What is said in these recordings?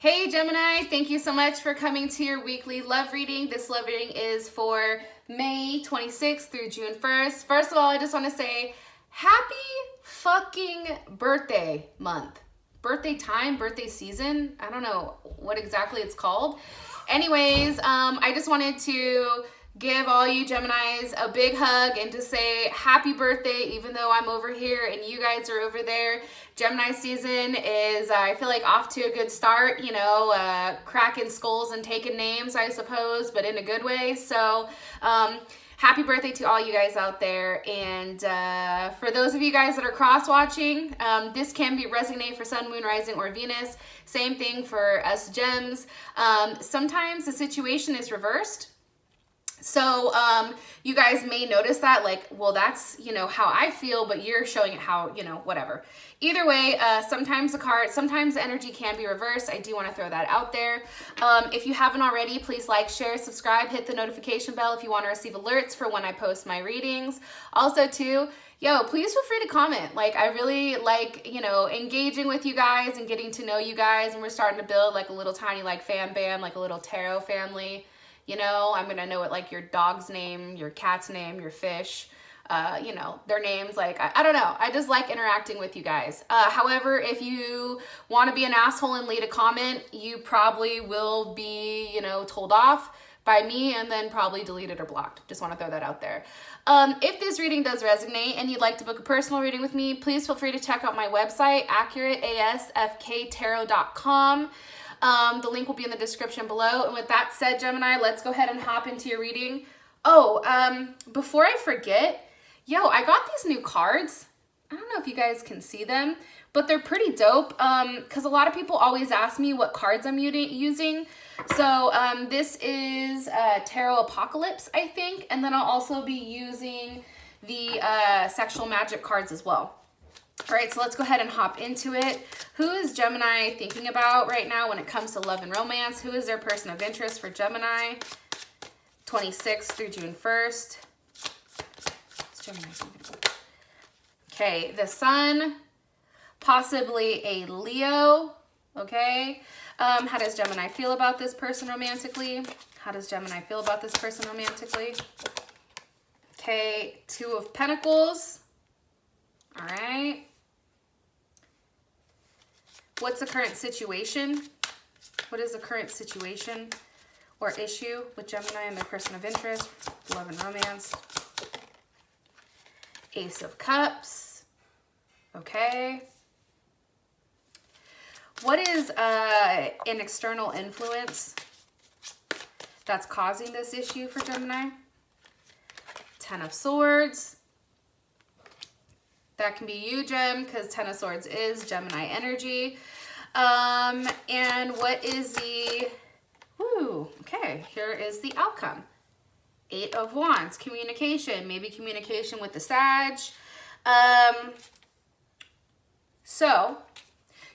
Hey Gemini, thank you so much for coming to your weekly love reading. This love reading is for May 26th through June 1st. First of all, I just want to say happy fucking birthday month. Birthday time, birthday season. I don't know what exactly it's called. Anyways, I just wanted to give all you Geminis a big hug and to say happy birthday, even though I'm over here and you guys are over there. Gemini season is, I feel like, off to a good start, you know, cracking skulls and taking names, I suppose, but in a good way. So, happy birthday to all you guys out there. And for those of you guys that are cross-watching, this can be resonate for Sun, Moon, Rising, or Venus. Same thing for us Gems. Sometimes the situation is reversed. So you guys may notice that, like, well, that's, you know, how I feel, but you're showing it how, you know, whatever. Either way, sometimes the energy can be reversed. I do want to throw that out there. If you haven't already, please like, share, subscribe, hit the notification bell if you want to receive alerts for when I post my readings. Also, too, please feel free to comment. Like, I really like, you know, engaging with you guys and getting to know you guys. And we're starting to build like a little tiny, like, fan bam, like a little tarot family. You know, I'm going to know what, like, your dog's name, your cat's name, your fish, you know, their names. Like, I don't know. I just like interacting with you guys. However, if you want to be an asshole and leave a comment, you probably will be, you know, told off by me and then probably deleted or blocked. Just want to throw that out there. If this reading does resonate and you'd like to book a personal reading with me, please feel free to check out my website, accurateasfktarot.com. The link will be in the description below. And with that said, Gemini, let's go ahead and hop into your reading. Oh, before I forget, I got these new cards. I don't know if you guys can see them, but they're pretty dope. Because a lot of people always ask me what cards I'm using. So this is Tarot Apocalypse, I think. And then I'll also be using the Sexual Magic cards as well. All right, so let's go ahead and hop into it. Who is Gemini thinking about right now when it comes to love and romance? Who is their person of interest for Gemini? 26th through June 1st. What's Gemini thinking about? Okay, the Sun, possibly a Leo, okay? How does Gemini feel about this person romantically? How does Gemini feel about this person romantically? Okay, Two of Pentacles. All right. What's the current situation? What is the current situation or issue with Gemini and their person of interest, love and romance? Ace of Cups. Okay. What is an external influence that's causing this issue for Gemini? Ten of Swords. That can be you, Gem, because Ten of Swords is Gemini energy. And what is the... okay, here is the outcome. Eight of Wands, communication. Maybe communication with the Sag. So,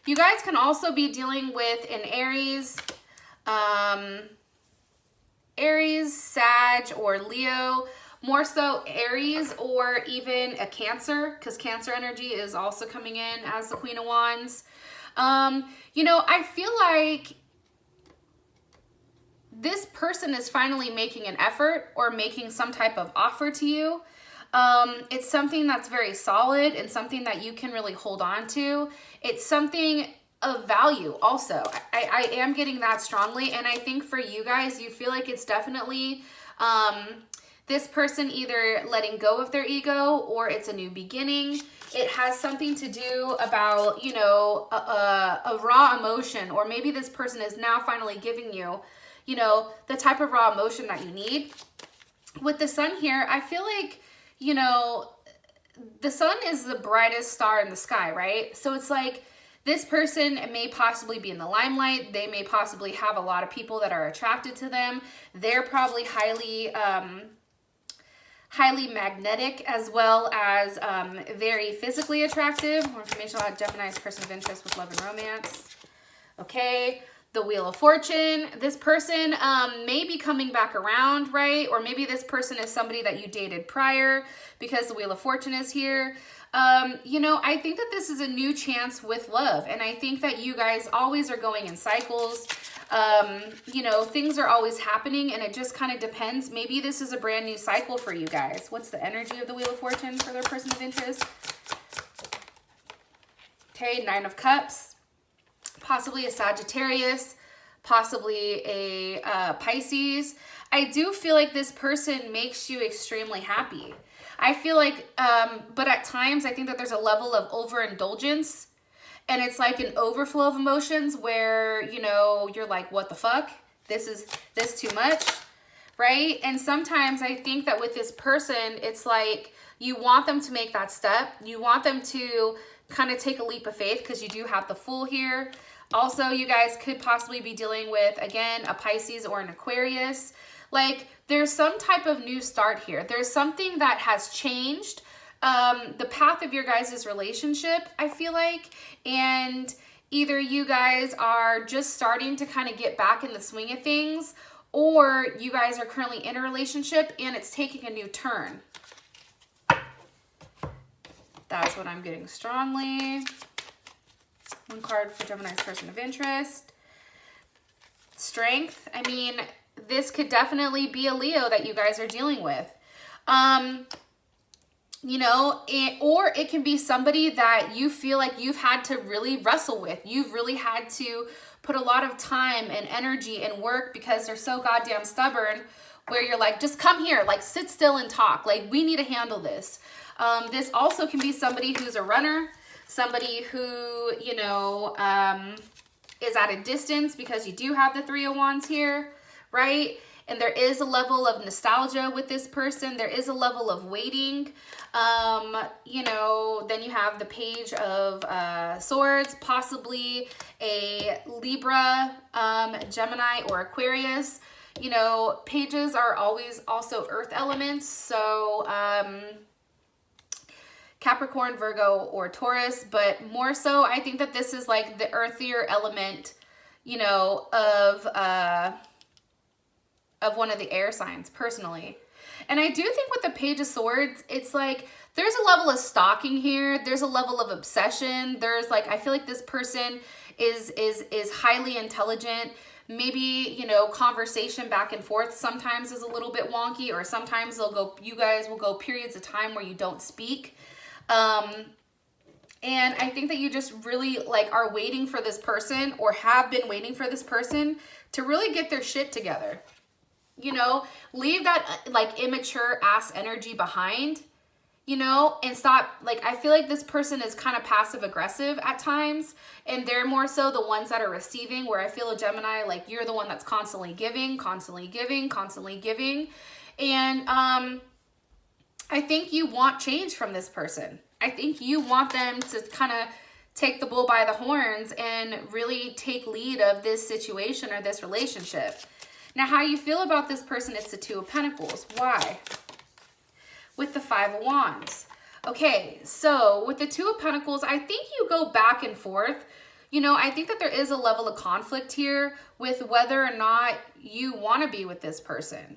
you guys can also be dealing with an Aries, Sag, or Leo. More so Aries or even a Cancer, because Cancer energy is also coming in as the Queen of Wands. You know, I feel like this person is finally making an effort or making some type of offer to you. It's something that's very solid and something that you can really hold on to. It's something of value also. I am getting that strongly, and I think for you guys, you feel like it's definitely... this person either letting go of their ego or it's a new beginning. It has something to do about, you know, a raw emotion, or maybe this person is now finally giving you, you know, the type of raw emotion that you need. With the Sun here, I feel like, you know, the Sun is the brightest star in the sky, right? So it's like this person may possibly be in the limelight. They may possibly have a lot of people that are attracted to them. They're probably highly magnetic, as well as very physically attractive. More information about Gemini's person of interest with love and romance. Okay, the Wheel of Fortune. This person may be coming back around, right? Or maybe this person is somebody that you dated prior, because the Wheel of Fortune is here. You know, I think that this is a new chance with love. And I think that you guys always are going in cycles. You know, things are always happening and it just kind of depends. Maybe this is a brand new cycle for you guys. What's the energy of the Wheel of Fortune for their person of interest? Okay, 9 of Cups, possibly a Sagittarius, possibly a Pisces. I do feel like this person makes you extremely happy. I feel like, but at times I think that there's a level of overindulgence and it's like an overflow of emotions where, you know, you're like, what the fuck? This too much, right? And sometimes I think that with this person, it's like you want them to make that step. You want them to kind of take a leap of faith because you do have the Fool here. Also, you guys could possibly be dealing with, again, a Pisces or an Aquarius. Like, there's some type of new start here. There's something that has changed the path of your guys' relationship, I feel like. And either you guys are just starting to kind of get back in the swing of things, or you guys are currently in a relationship and it's taking a new turn. That's what I'm getting strongly. One card for Gemini's person of interest. Strength. I mean, this could definitely be a Leo that you guys are dealing with. You know, or it can be somebody that you feel like you've had to really wrestle with. You've really had to put a lot of time and energy and work because they're so goddamn stubborn, where you're like, just come here, like sit still and talk. Like, we need to handle this. This also can be somebody who's a runner, somebody who, you know, is at a distance because you do have the 3 of Wands here, right? And there is a level of nostalgia with this person. There is a level of waiting. You know, then you have the Page of Swords, possibly a Libra, Gemini, or Aquarius. You know, pages are always also earth elements. So, Capricorn, Virgo, or Taurus, but more so, I think that this is like the earthier element, you know, of one of the air signs, personally. And I do think with the Page of Swords, it's like there's a level of stalking here. There's a level of obsession. There's like, I feel like this person is highly intelligent. Maybe, you know, conversation back and forth sometimes is a little bit wonky, or sometimes you guys will go periods of time where you don't speak. And I think that you just really like are waiting for this person, or have been waiting for this person to really get their shit together. You know, leave that like immature ass energy behind, you know, and stop. Like, I feel like this person is kind of passive aggressive at times, and they're more so the ones that are receiving, where I feel a Gemini, like you're the one that's constantly giving, constantly giving, constantly giving. And, I think you want change from this person. I think you want them to kind of take the bull by the horns and really take lead of this situation or this relationship. Now, how you feel about this person, it's the 2 of Pentacles. Why? With the 5 of Wands. Okay, so with the 2 of Pentacles, I think you go back and forth. You know, I think that there is a level of conflict here with whether or not you want to be with this person,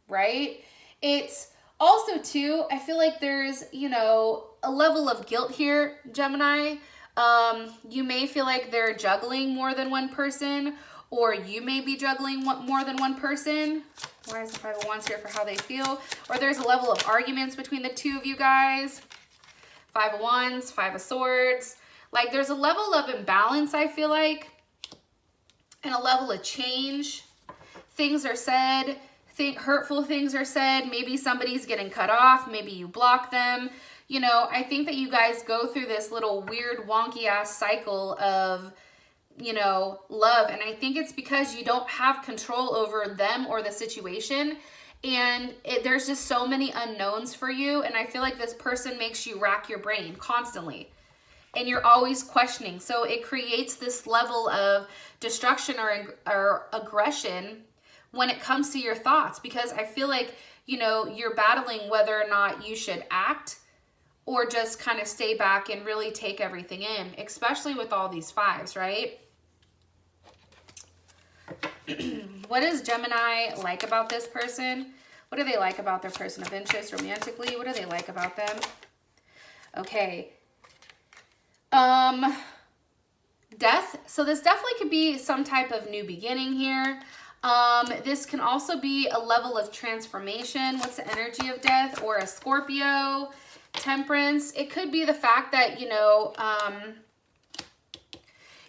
right? It's also, too, I feel like there's, you know, a level of guilt here, Gemini. You may feel like they're juggling more than one person, or you may be juggling more than one person. Why is the 5 of Wands here for how they feel? Or there's a level of arguments between the 2 of you guys. 5 of Wands, 5 of Swords. Like, there's a level of imbalance, I feel like, and a level of change. Things are said. Hurtful things are said. Maybe somebody's getting cut off. Maybe you block them. You know, I think that you guys go through this little weird wonky ass cycle of, you know, love. And I think it's because you don't have control over them or the situation. And there's just so many unknowns for you. And I feel like this person makes you rack your brain constantly. And you're always questioning. So it creates this level of destruction or aggression when it comes to your thoughts, because I feel like, you know, you're battling whether or not you should act or just kind of stay back and really take everything in, especially with all these 5s, right? What does Gemini like about this person? What do they like about their person of interest romantically? What do they like about them? Okay. Death. So this definitely could be some type of new beginning here. This can also be a level of transformation. What's the energy of death? Or a Scorpio, Temperance. It could be the fact that, you know,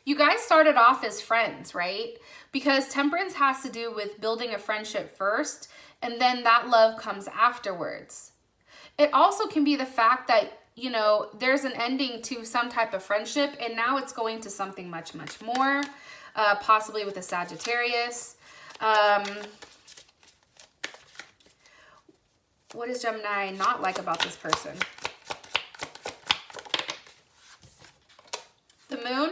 you guys started off as friends, right? Because Temperance has to do with building a friendship first, and then that love comes afterwards. It also can be the fact that, you know, there's an ending to some type of friendship, and now it's going to something much, much more, possibly with a Sagittarius. What does Gemini not like about this person? The moon.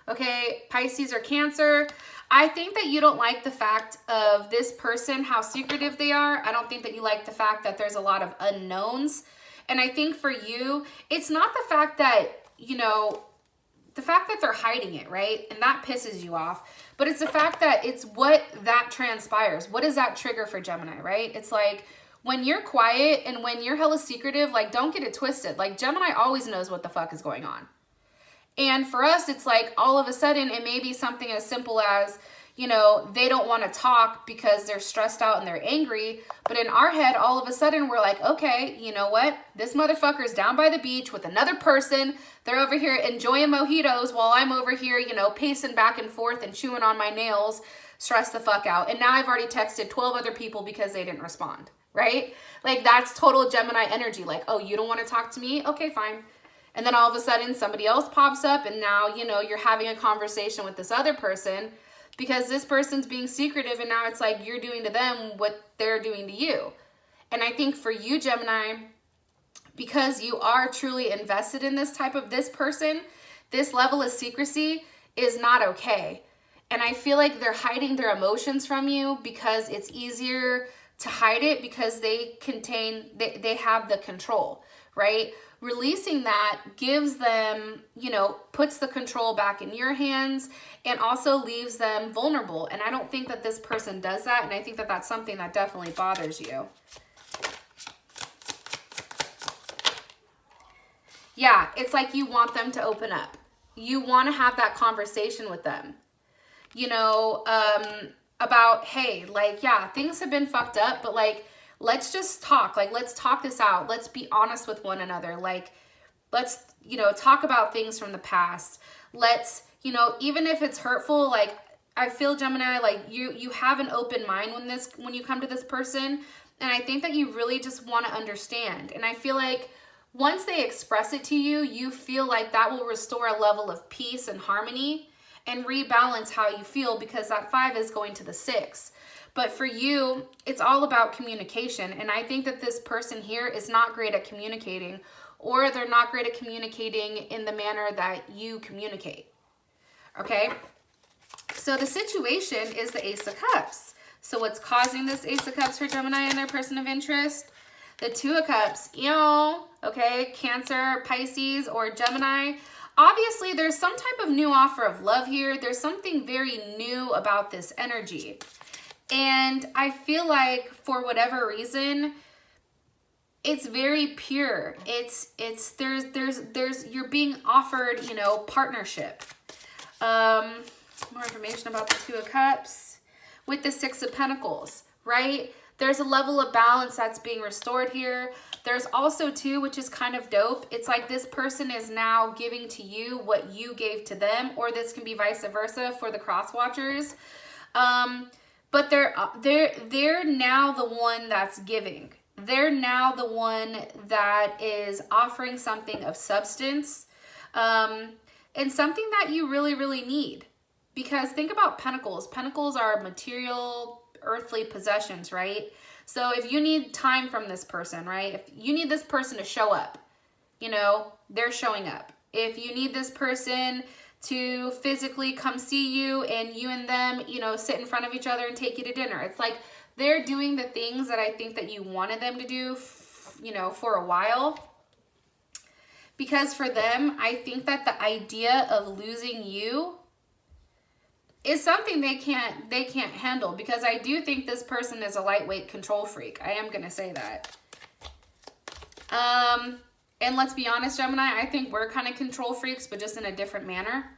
Okay, Pisces or Cancer. I think that you don't like the fact of this person, how secretive they are. I don't think that you like the fact that there's a lot of unknowns. And I think for you, it's not the fact that, you know, the fact that they're hiding it, right? And that pisses you off. But it's the fact that it's what that transpires. What does that trigger for Gemini, right? It's like when you're quiet and when you're hella secretive, like don't get it twisted. Like Gemini always knows what the fuck is going on. And for us, it's like all of a sudden it may be something as simple as, you know, they don't want to talk because they're stressed out and they're angry. But in our head, all of a sudden we're like, okay, you know what? This motherfucker's down by the beach with another person. They're over here enjoying mojitos while I'm over here, you know, pacing back and forth and chewing on my nails, stressed the fuck out. And now I've already texted 12 other people because they didn't respond, right? Like that's total Gemini energy. Like, oh, you don't want to talk to me? Okay, fine. And then all of a sudden somebody else pops up and now, you know, you're having a conversation with this other person because this person's being secretive and now it's like you're doing to them what they're doing to you. And I think for you, Gemini, because you are truly invested in this type of this person, this level of secrecy is not okay. And I feel like they're hiding their emotions from you because it's easier to hide it because they have the control, right? Releasing that gives them, you know, puts the control back in your hands and also leaves them vulnerable. And I don't think that this person does that. And I think that that's something that definitely bothers you. Yeah, it's like you want them to open up. You want to have that conversation with them, you know, about, hey, like, yeah, things have been fucked up, but like, let's just talk. Like, let's talk this out. Let's be honest with one another. Like, let's, you know, talk about things from the past. Let's, you know, even if it's hurtful, like, I feel Gemini, like you have an open mind when you come to this person. And I think that you really just want to understand. And I feel like once they express it to you, you feel like that will restore a level of peace and harmony and rebalance how you feel because that 5 is going to the 6. But for you, it's all about communication. And I think that this person here is not great at communicating, or they're not great at communicating in the manner that you communicate. Okay? So the situation is the Ace of Cups. So what's causing this Ace of Cups for Gemini and their person of interest? The 2 of Cups. Okay? Cancer, Pisces, or Gemini. Obviously, there's some type of new offer of love here. There's something very new about this energy. And I feel like for whatever reason, it's very pure. There's you're being offered, you know, partnership. More information about the 2 of Cups with the 6 of Pentacles, right? There's a level of balance that's being restored here. There's also too, which is kind of dope. It's like this person is now giving to you what you gave to them, or this can be vice versa for the cross watchers. But they're now the one that's giving. They're now the one that is offering something of substance, and something that you really, really need. Because think about Pentacles. Pentacles are material, earthly possessions, right? So if you need time from this person, right? If you need this person to show up, you know, they're showing up. If you need this person to physically come see you and you and them, you know, sit in front of each other and take you to dinner. It's like they're doing the things that I think that you wanted them to do, you know, for a while. Because for them, I think that the idea of losing you is something they can't handle, because I do think this person is a lightweight control freak. I am going to say that. And let's be honest, Gemini, I think we're kind of control freaks, but just in a different manner.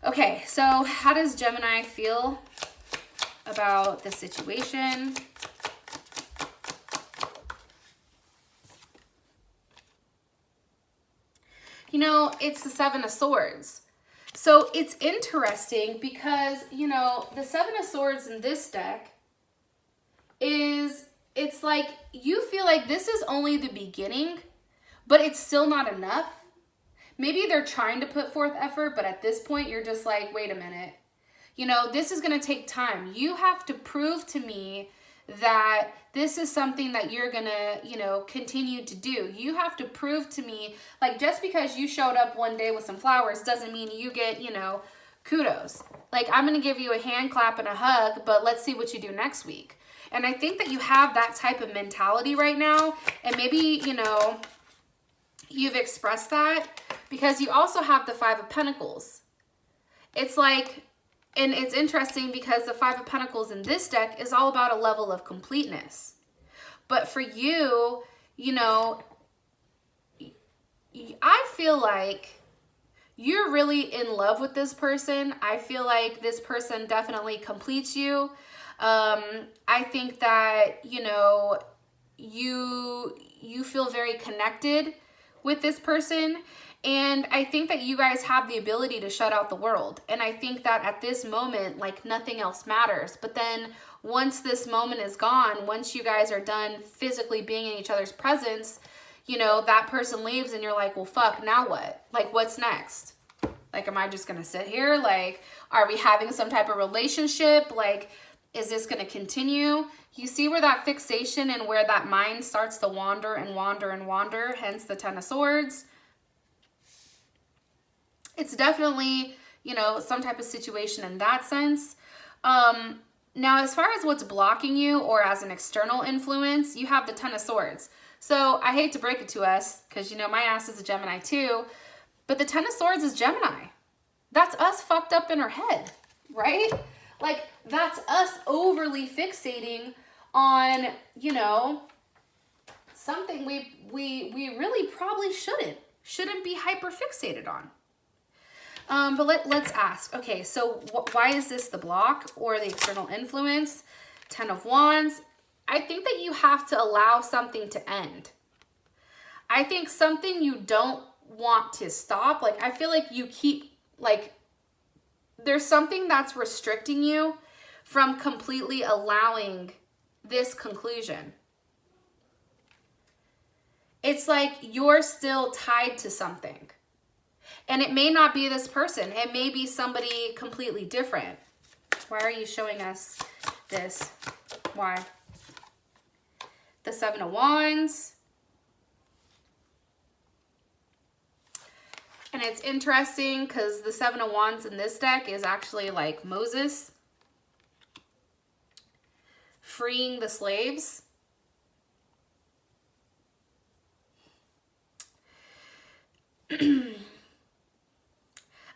Okay, so how does Gemini feel about the situation? You know, it's the Seven of Swords. So it's interesting because, you know, the Seven of Swords in this deck is, it's like you feel like this is only the beginning, but it's still not enough. Maybe they're trying to put forth effort, but at this point you're just like, wait a minute. You know, this is going to take time. You have to prove to me that this is something that you're going to, you know, continue to do. You have to prove to me, like, just because you showed up one day with some flowers doesn't mean you get, you know, kudos. Like, I'm going to give you a hand clap and a hug, but let's see what you do next week. And I think that you have that type of mentality right now. And maybe, you know, you've expressed that because you also have the Five of Pentacles. It's like, and it's interesting because the Five of Pentacles in this deck is all about a level of completeness. But for you, you know, I feel like you're really in love with this person. I feel like this person definitely completes you. I think that, you know, you feel very connected with this person. And I think that you guys have the ability to shut out the world. And I think that at this moment, like, nothing else matters. But then once this moment is gone, once you guys are done physically being in each other's presence, you know, that person leaves and you're like, well, fuck, now what? Like, what's next? Like, am I just going to sit here? Like, are we having some type of relationship? Like, is this going to continue? You see where that fixation and where that mind starts to wander and wander and wander, hence the Ten of Swords. It's definitely, you know, some type of situation in that sense. Now, as far as what's blocking you or as an external influence, you have the Ten of Swords. So I hate to break it to us because, you know, my ass is a Gemini too, but the Ten of Swords is Gemini. That's us fucked up in our head, right? Like, that's us overly fixating on, you know, something we really probably shouldn't be hyper fixated on. But let's ask, okay, so why is this the block or the external influence? Ten of Wands. I think that you have to allow something to end. I think something you don't want to stop. Like, I feel like you keep, like, there's something that's restricting you from completely allowing this conclusion. It's like you're still tied to something. And it may not be this person. It may be somebody completely different. Why are you showing us this? Why? The Seven of Wands. And it's interesting because the Seven of Wands in this deck is actually like Moses freeing the slaves.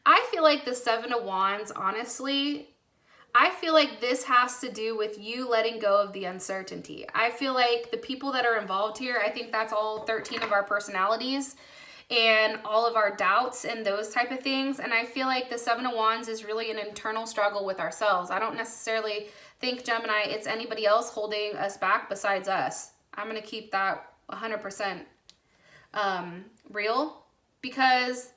I feel like the Seven of Wands, honestly, I feel like this has to do with you letting go of the uncertainty. I feel like the people that are involved here, I think that's all 13 of our personalities and all of our doubts and those type of things. And I feel like the Seven of Wands is really an internal struggle with ourselves. I don't necessarily think, Gemini, it's anybody else holding us back besides us. I'm going to keep that 100% real, because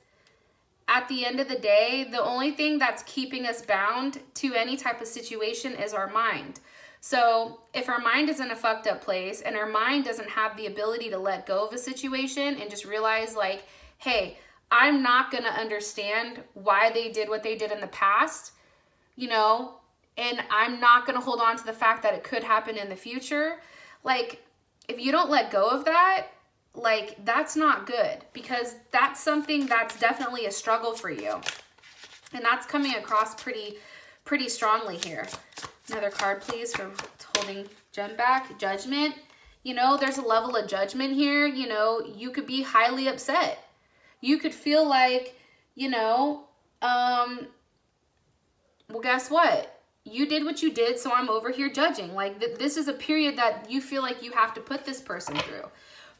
at the end of the day, the only thing that's keeping us bound to any type of situation is our mind. So if our mind is in a fucked up place and our mind doesn't have the ability to let go of a situation and just realize, like, hey, I'm not going to understand why they did what they did in the past, you know, and I'm not going to hold on to the fact that it could happen in the future. Like, if you don't let go of that, like, that's not good, because that's something that's definitely a struggle for you. And that's coming across pretty strongly here. Another card, please, for holding Gem back. Judgment. You know, there's a level of judgment here. You know, you could be highly upset. You could feel like, you know, well, guess what? You did what you did, so I'm over here judging. Like, this is a period that you feel like you have to put this person through.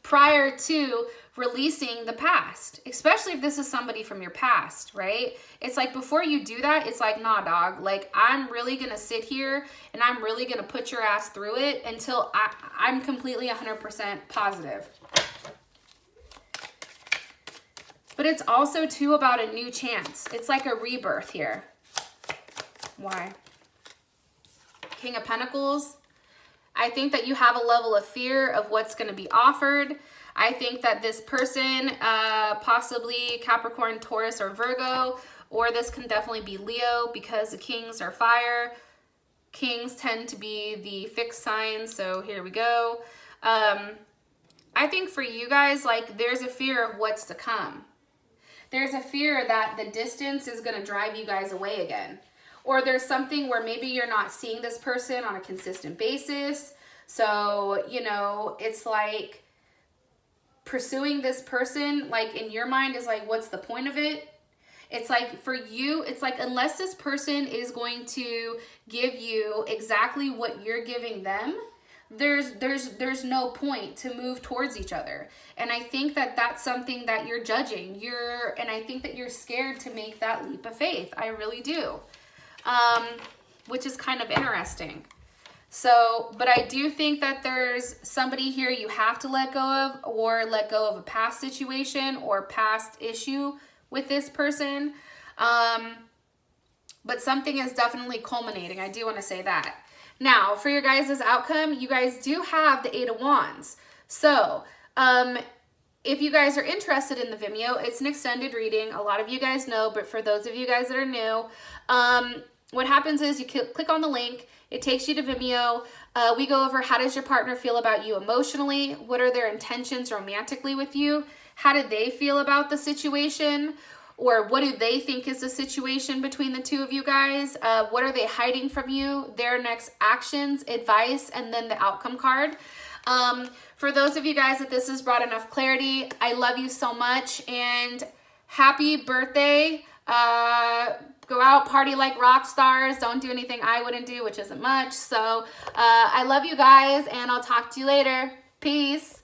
prior to releasing the past, especially if this is somebody from your past, right? It's like before you do that, it's like, nah, dog, like I'm really gonna sit here and I'm really gonna put your ass through it until I'm completely 100% positive. But it's also too about a new chance. It's like a rebirth here. Why? King of Pentacles. I think that you have a level of fear of what's going to be offered. I think that this person, possibly Capricorn, Taurus, or Virgo, or this can definitely be Leo because the kings are fire. Kings tend to be the fixed signs, so here we go. I think for you guys, like, there's a fear of what's to come. There's a fear that the distance is going to drive you guys away again. Or there's something where maybe you're not seeing this person on a consistent basis. So, you know, it's like pursuing this person, like in your mind is like, what's the point of it? It's like for you, it's like unless this person is going to give you exactly what you're giving them, there's no point to move towards each other. And I think that that's something that you're judging. And I think that you're scared to make that leap of faith. I really do. Which is kind of interesting. So, but I do think that there's somebody here you have to let go of, or let go of a past situation or past issue with this person. But something is definitely culminating. I do want to say that. Now, for your guys' outcome, you guys do have the 8 of Wands. So, if you guys are interested in the Vimeo, it's an extended reading. A lot of you guys know, but for those of you guys that are new, what happens is you click on the link. It takes you to Vimeo. We go over how does your partner feel about you emotionally? What are their intentions romantically with you? How do they feel about the situation? Or what do they think is the situation between the two of you guys? What are they hiding from you? Their next actions, advice, and then the outcome card. For those of you guys that this has brought enough clarity, I love you so much and happy birthday. Go out, party like rock stars. Don't do anything I wouldn't do, which isn't much. So I love you guys and I'll talk to you later. Peace.